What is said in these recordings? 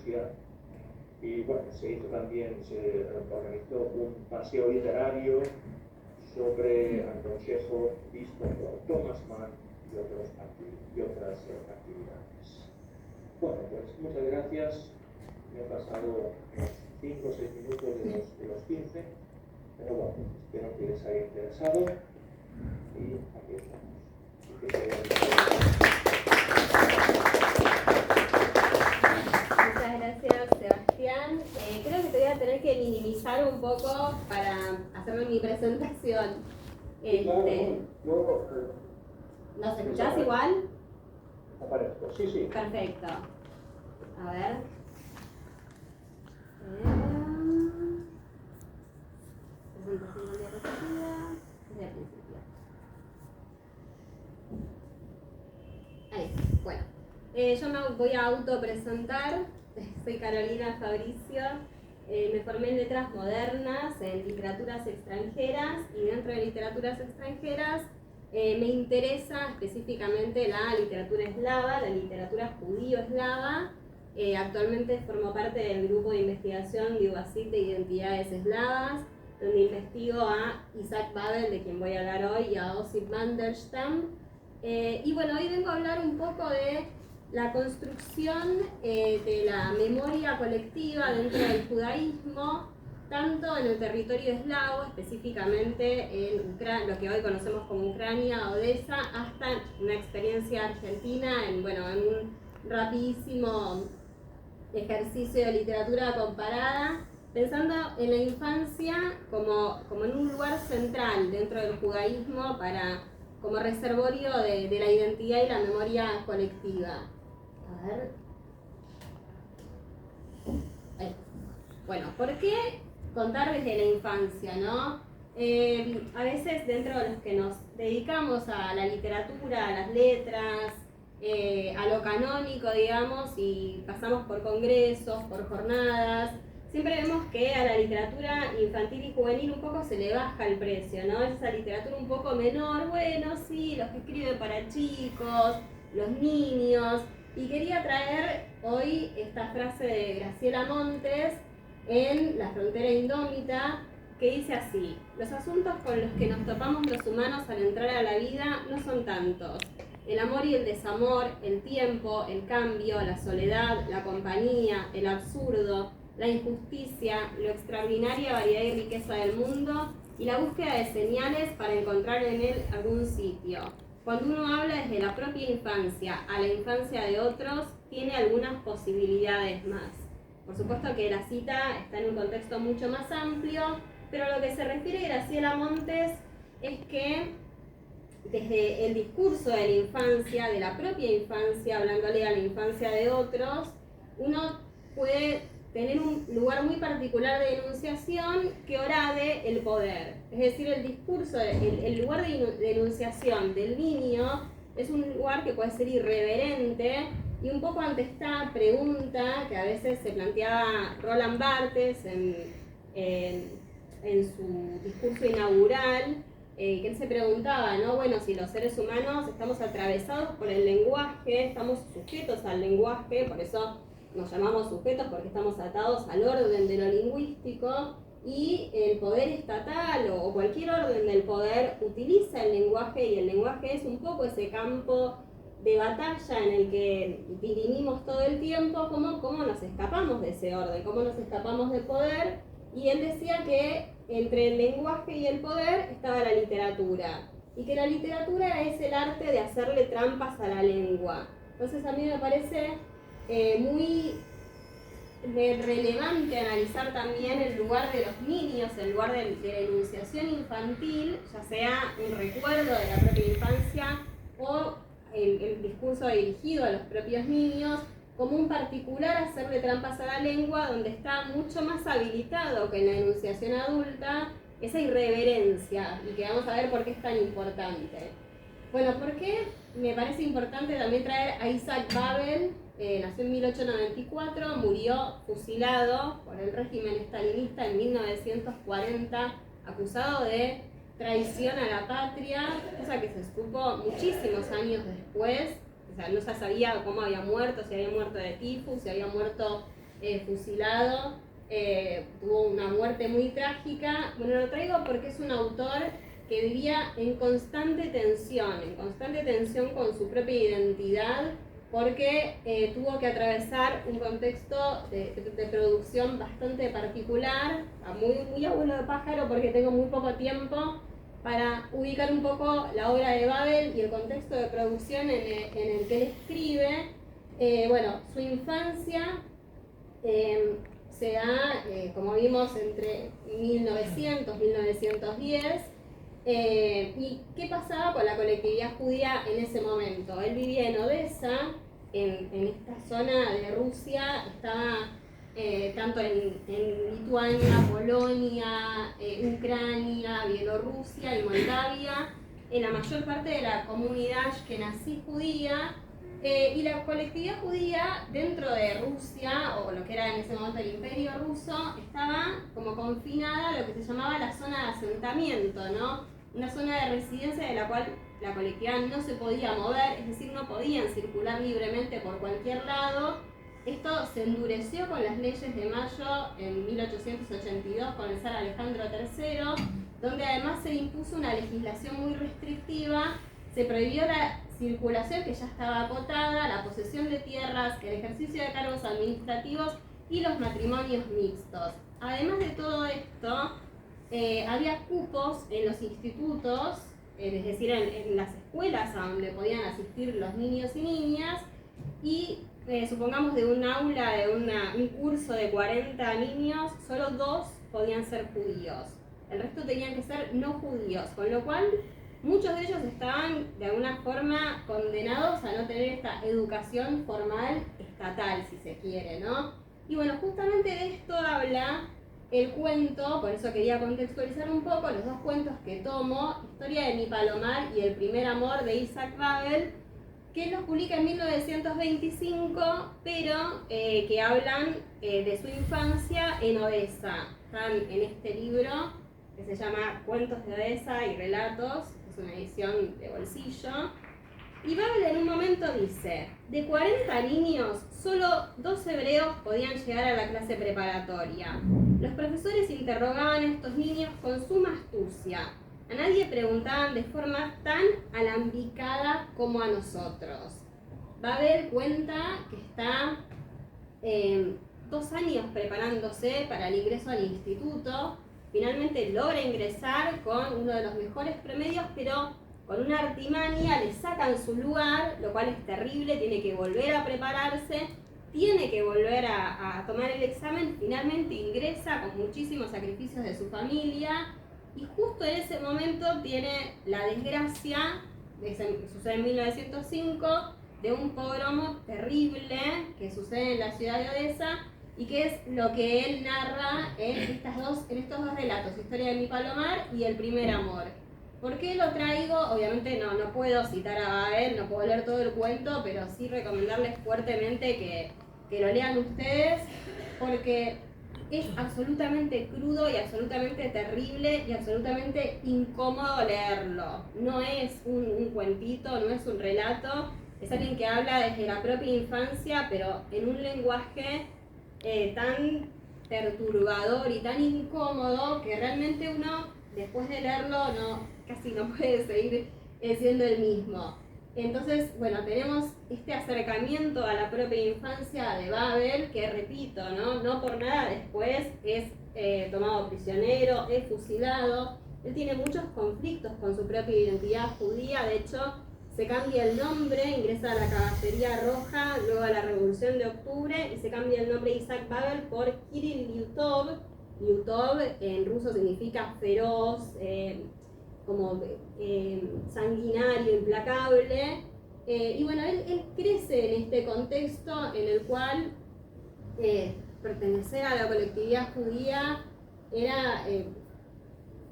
Rusia. Y bueno, se organizó un paseo literario sobre Anton Chekhov visto por Thomas Mann y otras actividades. Bueno, pues muchas gracias. Me he pasado unos 5 o 6 minutos de los 15, pero bueno, espero que les haya interesado y aquí estamos. Muchas gracias, Sebastián. Creo que te voy a tener que minimizar un poco para hacerme mi presentación. ¿Nos escuchás igual? Aparezco, sí, sí. Perfecto. A ver. Presentación de diapositiva. Desde el principio. Ahí, bueno. Yo me voy a autopresentar. Soy Carolina Fabricio. Me formé en letras modernas, en literaturas extranjeras, y dentro de literaturas extranjeras me interesa específicamente la literatura eslava, la literatura judío-eslava. Actualmente formo parte del grupo de investigación Liubasit de Identidades Eslavas, donde investigo a Isaac Babel, de quien voy a hablar hoy, y a Osip Mandelstam. Y bueno, hoy vengo a hablar un poco de la construcción de la memoria colectiva dentro del judaísmo, tanto en el territorio eslavo, específicamente en lo que hoy conocemos como Ucrania, Odessa, hasta una experiencia argentina en un rapidísimo ejercicio de literatura comparada, pensando en la infancia como en un lugar central dentro del judaísmo como reservorio de la identidad y la memoria colectiva. A ver. Bueno, ¿por qué contar desde la infancia, no? A veces dentro de los que nos dedicamos a la literatura, a las letras, a lo canónico, digamos, y pasamos por congresos, por jornadas, siempre vemos que a la literatura infantil y juvenil un poco se le baja el precio, ¿no? Esa literatura un poco menor, bueno, sí, los que escriben para chicos, los niños. Y quería traer hoy esta frase de Graciela Montes en La frontera indómita, que dice así: los asuntos con los que nos topamos los humanos al entrar a la vida no son tantos. El amor y el desamor, el tiempo, el cambio, la soledad, la compañía, el absurdo, la injusticia, la extraordinaria variedad y riqueza del mundo y la búsqueda de señales para encontrar en él algún sitio. Cuando uno habla desde la propia infancia a la infancia de otros, tiene algunas posibilidades más. Por supuesto que la cita está en un contexto mucho más amplio, pero a lo que se refiere Graciela Montes es que desde el discurso de la infancia, de la propia infancia, hablándole a la infancia de otros, uno puede tener un lugar muy particular de enunciación que orade el poder. Es decir, el discurso, el lugar de enunciación del niño es un lugar que puede ser irreverente, y un poco ante esta pregunta que a veces se planteaba Roland Barthes en su discurso inaugural, que él se preguntaba, ¿no? Bueno, si los seres humanos estamos atravesados por el lenguaje, estamos sujetos al lenguaje, por eso nos llamamos sujetos, porque estamos atados al orden de lo lingüístico, y el poder estatal o cualquier orden del poder utiliza el lenguaje, y el lenguaje es un poco ese campo de batalla en el que dirimimos todo el tiempo cómo nos escapamos de ese orden, cómo nos escapamos del poder. Y él decía que entre el lenguaje y el poder estaba la literatura, y que la literatura es el arte de hacerle trampas a la lengua. Entonces a mí me parece muy relevante analizar también el lugar de los niños, el lugar de la enunciación infantil, ya sea un recuerdo de la propia infancia o el discurso dirigido a los propios niños, como un particular hacerle trampas a la lengua, donde está mucho más habilitado que en la enunciación adulta esa irreverencia, y que vamos a ver por qué es tan importante. Bueno, ¿por qué me parece importante también traer a Isaac Babel? Nació en 1894, murió fusilado por el régimen estalinista en 1940, acusado de traición a la patria, cosa que se supo muchísimos años después. O sea, no se sabía cómo había muerto, si había muerto de tifus, si había muerto fusilado, tuvo una muerte muy trágica. Bueno, lo traigo porque es un autor que vivía en constante tensión con su propia identidad, porque tuvo que atravesar un contexto de producción bastante particular, muy abuelo de pájaro porque tengo muy poco tiempo para ubicar un poco la obra de Babel y el contexto de producción en el que él escribe. Bueno, su infancia se da, como vimos, entre 1900 y 1910. ¿Y qué pasaba con la colectividad judía en ese momento? Él vivía en Odessa, en esta zona de Rusia, estaba tanto en Lituania, Polonia, Ucrania, Bielorrusia y Moldavia, en la mayor parte de la comunidad ashkenazí judía, y la colectividad judía dentro de Rusia, o lo que era en ese momento el Imperio Ruso, estaba como confinada a lo que se llamaba la zona de asentamiento, ¿no? Una zona de residencia de la cual la colectividad no se podía mover, es decir, no podían circular libremente por cualquier lado. Esto se endureció con las leyes de Mayo en 1882 con el zar Alejandro III, donde además se impuso una legislación muy restrictiva. Se prohibió la circulación, que ya estaba acotada, la posesión de tierras, el ejercicio de cargos administrativos y los matrimonios mixtos. Además de todo esto, había cupos en los institutos, es decir, en las escuelas a donde podían asistir los niños y niñas, y supongamos de un aula, de un curso de 40 niños, solo 2 podían ser judíos. El resto tenían que ser no judíos, con lo cual muchos de ellos estaban de alguna forma condenados a no tener esta educación formal estatal, si se quiere, ¿no? Y bueno, justamente de esto habla el cuento, por eso quería contextualizar un poco los 2 cuentos que tomo, Historia de mi Palomar y El primer amor de Isaac Babel, que él los publica en 1925, pero que hablan de su infancia en Odessa. Están en este libro que se llama Cuentos de Odessa y Relatos, que es una edición de bolsillo. Y Babel en un momento dice, de 40 niños, solo 2 hebreos podían llegar a la clase preparatoria. Los profesores interrogaban a estos niños con suma astucia. A nadie preguntaban de forma tan alambicada como a nosotros. Babel cuenta que está 2 años preparándose para el ingreso al instituto. Finalmente logra ingresar con uno de los mejores promedios, pero con una artimaña le sacan su lugar, lo cual es terrible, tiene que volver a prepararse, tiene que volver a tomar el examen, finalmente ingresa con muchísimos sacrificios de su familia, y justo en ese momento tiene la desgracia, que sucede en 1905, de un pogromo terrible que sucede en la ciudad de Odessa, y que es lo que él narra en estos 2 relatos, Historia de mi Palomar y El primer amor. ¿Por qué lo traigo? Obviamente no puedo citar a Babel, no puedo leer todo el cuento, pero sí recomendarles fuertemente que lo lean ustedes, porque es absolutamente crudo y absolutamente terrible y absolutamente incómodo leerlo. No es un cuentito, no es un relato, es alguien que habla desde la propia infancia, pero en un lenguaje tan perturbador y tan incómodo que realmente uno, después de leerlo, casi no puede seguir siendo el mismo. Entonces, bueno, tenemos este acercamiento a la propia infancia de Babel, que repito, no por nada después es tomado prisionero, es fusilado. Él tiene muchos conflictos con su propia identidad judía, de hecho se cambia el nombre, ingresa a la Caballería Roja, luego a la Revolución de Octubre, y se cambia el nombre Isaac Babel por Kirill Liutov. Liutov en ruso significa feroz, sanguinario, implacable. Y bueno, él crece en este contexto en el cual pertenecer a la colectividad judía era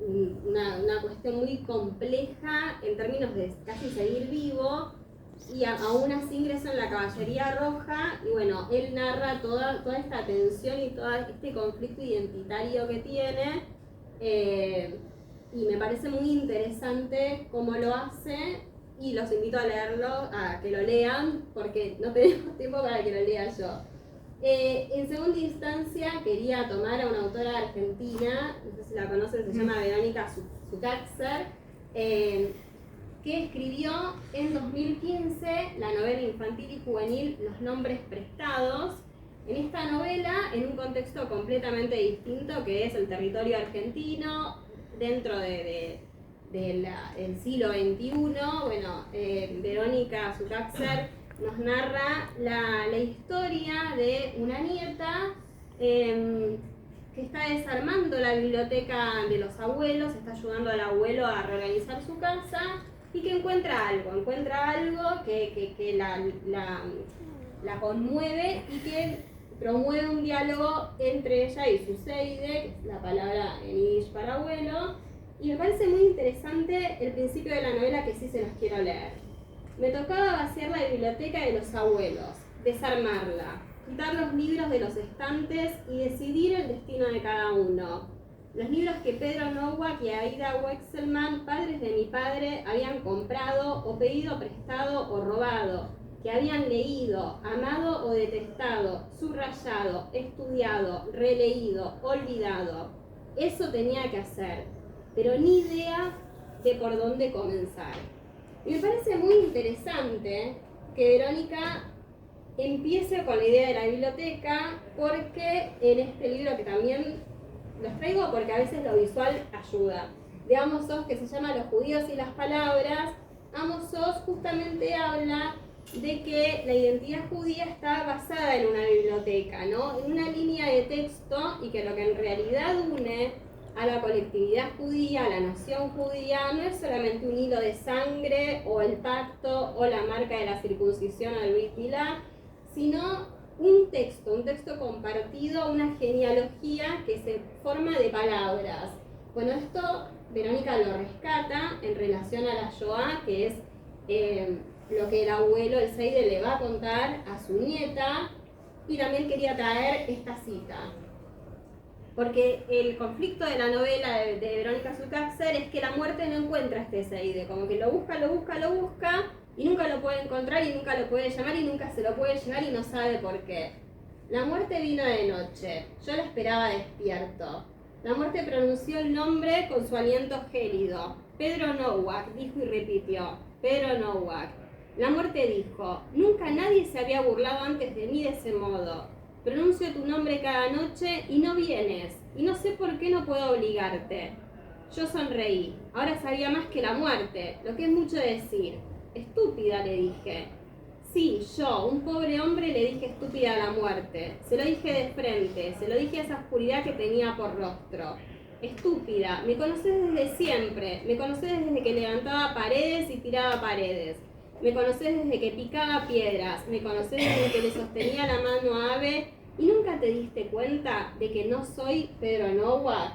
una cuestión muy compleja en términos de casi seguir vivo, y aún así ingresa en la Caballería Roja, y bueno, él narra toda esta tensión y todo este conflicto identitario que tiene, y me parece muy interesante cómo lo hace, y los invito a leerlo, a que lo lean, porque no tenemos tiempo para que lo lea yo. En segunda instancia quería tomar a una autora argentina, no sé si la conocen, se llama Verónica Zuckáczter, que escribió en 2015 la novela infantil y juvenil Los nombres prestados. En esta novela, en un contexto completamente distinto, que es el territorio argentino, dentro del siglo XXI, bueno, Verónica Zuckáczter nos narra la historia de una nieta que está desarmando la biblioteca de los abuelos, está ayudando al abuelo a reorganizar su casa y que encuentra algo que la conmueve y que promueve un diálogo entre ella y su seide, que es la palabra en yiddish para abuelo, y me parece muy interesante el principio de la novela que sí se los quiero leer. Me tocaba vaciar la biblioteca de los abuelos, desarmarla, quitar los libros de los estantes y decidir el destino de cada uno. Los libros que Pedro Nowak y Aida Wexelman, padres de mi padre, habían comprado o pedido prestado o robado, que habían leído, amado o detestado, subrayado, estudiado, releído, olvidado. Eso tenía que hacer, pero ni idea de por dónde comenzar. Y me parece muy interesante que Verónica empiece con la idea de la biblioteca, porque en este libro, que también los traigo porque a veces lo visual ayuda, de Amos Oz, que se llama Los judíos y las palabras, Amos Oz justamente habla de que la identidad judía está basada en una biblioteca, ¿no? En una línea de texto, y que lo que en realidad une a la colectividad judía, a la nación judía, no es solamente un hilo de sangre o el pacto o la marca de la circuncisión al Brit Milá, sino un texto compartido, una genealogía que se forma de palabras. Bueno, esto Verónica lo rescata en relación a la Shoah, que es lo que el abuelo, el seide, le va a contar a su nieta, y también quería traer esta cita. Porque el conflicto de la novela de Verónica Zuckáczter es que la muerte no encuentra a este seide, como que lo busca, y nunca lo puede encontrar, y nunca lo puede llamar, y nunca se lo puede llevar, y no sabe por qué. La muerte vino de noche, yo la esperaba despierto. La muerte pronunció el nombre con su aliento gélido. Pedro Nowak, dijo y repitió, Pedro Nowak. La muerte dijo, nunca nadie se había burlado antes de mí de ese modo. Pronuncio tu nombre cada noche y no vienes, y no sé por qué no puedo obligarte. Yo sonreí, ahora sabía más que la muerte, lo que es mucho decir. Estúpida, le dije. Sí, yo, un pobre hombre, le dije estúpida a la muerte. Se lo dije de frente, se lo dije a esa oscuridad que tenía por rostro. Estúpida, me conocés desde siempre, me conocés desde que levantaba paredes y tiraba paredes. Me conocés desde que picaba piedras, me conocés desde que le sostenía la mano a Ave, y nunca te diste cuenta de que no soy Pedro Nowak.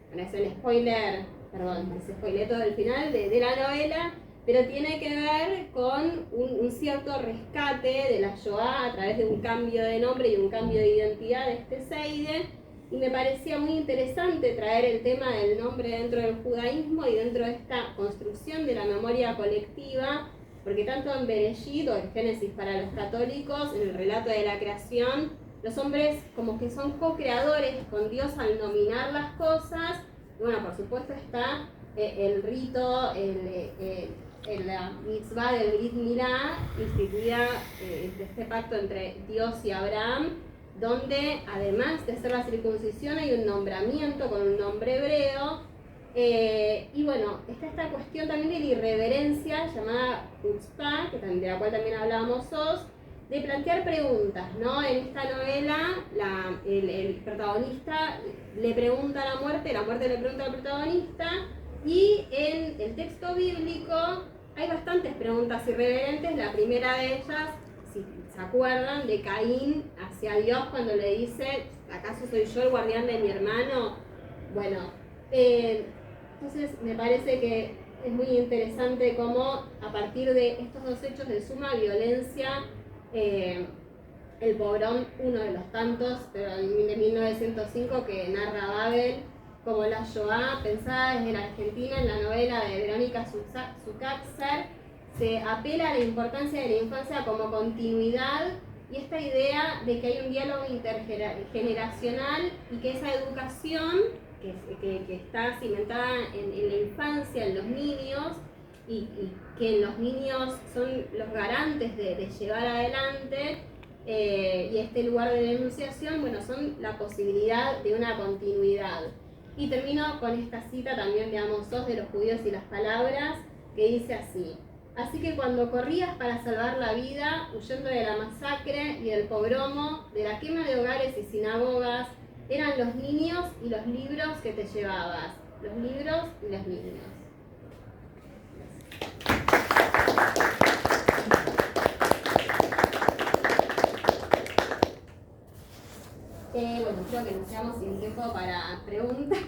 Bueno, es el spoiler, perdón, se spoilé todo el final de la novela, pero tiene que ver con un cierto rescate de la Shoah a través de un cambio de nombre y un cambio de identidad de este seide, y me parecía muy interesante traer el tema del nombre dentro del judaísmo y dentro de esta construcción de la memoria colectiva, porque tanto en Bereshit, o en Génesis para los católicos, en el relato de la creación, los hombres como que son co-creadores con Dios al nominar las cosas. Y bueno, por supuesto está el rito, la mitzvah del Brit Milá, instituida de este pacto entre Dios y Abraham, donde además de hacer la circuncisión hay un nombramiento con un nombre hebreo. Y bueno, está esta cuestión también de la irreverencia llamada chutzpah, de la cual también hablábamos Oz, de plantear preguntas, ¿no? En esta novela el protagonista le pregunta a la muerte le pregunta al protagonista, y en el texto bíblico hay bastantes preguntas irreverentes. La primera de ellas, si se acuerdan, de Caín hacia Dios cuando le dice, ¿acaso soy yo el guardián de mi hermano? Bueno, entonces me parece que es muy interesante cómo a partir de estos dos hechos de suma violencia, el pogrón, uno de los tantos, pero de 1905, que narra Babel como la Shoah, pensada desde la Argentina en la novela de Verónica Zuckáczter, se apela a la importancia de la infancia como continuidad y esta idea de que hay un diálogo intergeneracional y que esa educación que está cimentada en la infancia, en los niños, y que los niños son los garantes de llevar adelante, y este lugar de denunciación, bueno, son la posibilidad de una continuidad. Y termino con esta cita también de Amos Oz de Los judíos y las palabras, que dice así: así que cuando corrías para salvar la vida, huyendo de la masacre y del pogromo, de la quema de hogares y sinagogas, eran los niños y los libros que te llevabas, los libros y los niños. Bueno, creo que nos quedamos sin tiempo para preguntas,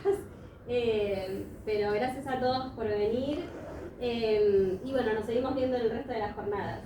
pero gracias a todos por venir, y bueno, nos seguimos viendo el resto de las jornadas.